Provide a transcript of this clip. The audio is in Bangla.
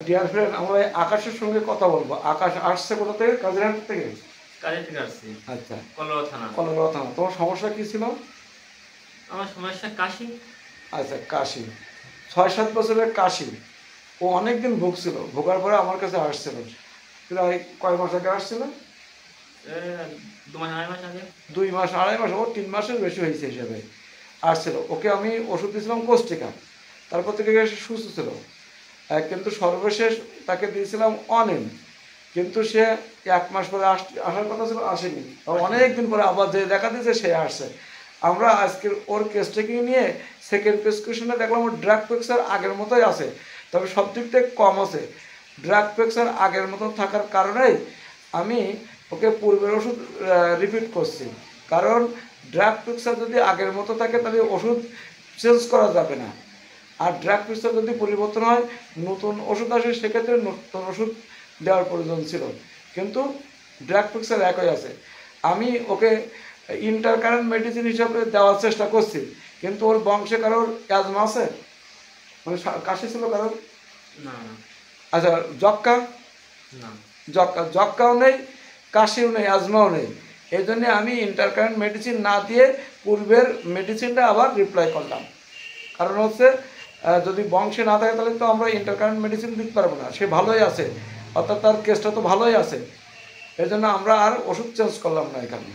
ডিয়ার ফ্রেন্ড, আমরা আকাশের সঙ্গে কথা বলবো। আকাশ আসছে কোথা থেকে? কাজিরহাট থেকে। কাজে থেকে আসছি। আচ্ছা, কলোয়া থানা। কলাপাড়া থানা। তোমার সমস্যা কি ছিল? আমার সমস্যা কাশি। আচ্ছা, কাশি। 6-7 বছরের কাশি। ও অনেকদিন ভুগছিল, ভোগার পরে আমার কাছে আসছিল। প্রায় কয় মাস আগে আসছিল? এ ২ মাস ২.৫ মাস আগে। 2 মাস 2.5 মাস, ও 3 মাসের বেশি হয়েছে হিসেবে আসছিল। ওকে আমি ওষুধ দিয়েছিলাম কোস্টিকা, তারপর থেকে সে সুস্থ ছিল। কিন্তু সর্বশেষ তাকে দিয়েছিলাম অনিম, কিন্তু সে 1 মাস পরে আসার কথা ছিল, আসেনি। অনেক দিন পরে আবার যে দেখা দিয়েছে সে আসছে। আমরা আজকের ওর কেসটাকে নিয়ে সেকেন্ড প্রেসক্রিপশনে দেখলাম ওর ড্রাগ প্রেসার আগের মতোই আছে, তবে সব দিক থেকে কম আছে। ড্রাগ প্রেসার আগের মতো থাকার কারণেই আমি ওকে পূর্বের ওষুধ রিপিট করছি। কারণ ড্রাগ প্রেসার যদি আগের মতো থাকে তাহলে ওষুধ চেঞ্জ করা যাবে না। আর ড্রাগ প্রেসার যদি পরিবর্তন হয়, নতুন ওষুধ আসে, সেক্ষেত্রে নতুন ওষুধ দেওয়ার প্রয়োজন ছিল। কিন্তু ড্রাগ প্রেসার একই আছে। আমি ওকে ইন্টারকারেন্ট মেডিসিন হিসাবে দেওয়ার চেষ্টা করছি, কিন্তু ওর বংশে কারোর অ্যাজমা আছে, মানে কাশি ছিল কারোর? না, আচ্ছা, যক্কা? না। যক্কাও নেই, কাশিও নেই, অ্যাজমাও নেই। এই জন্যে আমি ইন্টারকারেন্ট মেডিসিন না দিয়ে পূর্বের মেডিসিনটা আবার রিপ্লাই করলাম। কারণ হচ্ছে যদি বংশে না থাকে তাহলে তো আমরা ইন্টারকারেন্ট মেডিসিন দিতে পারবো না। সে ভালোই আছে, অর্থাৎ তার কেসটা তো ভালোই আছে। এই জন্য আমরা আর ওষুধ চেঞ্জ করলাম না এখানে।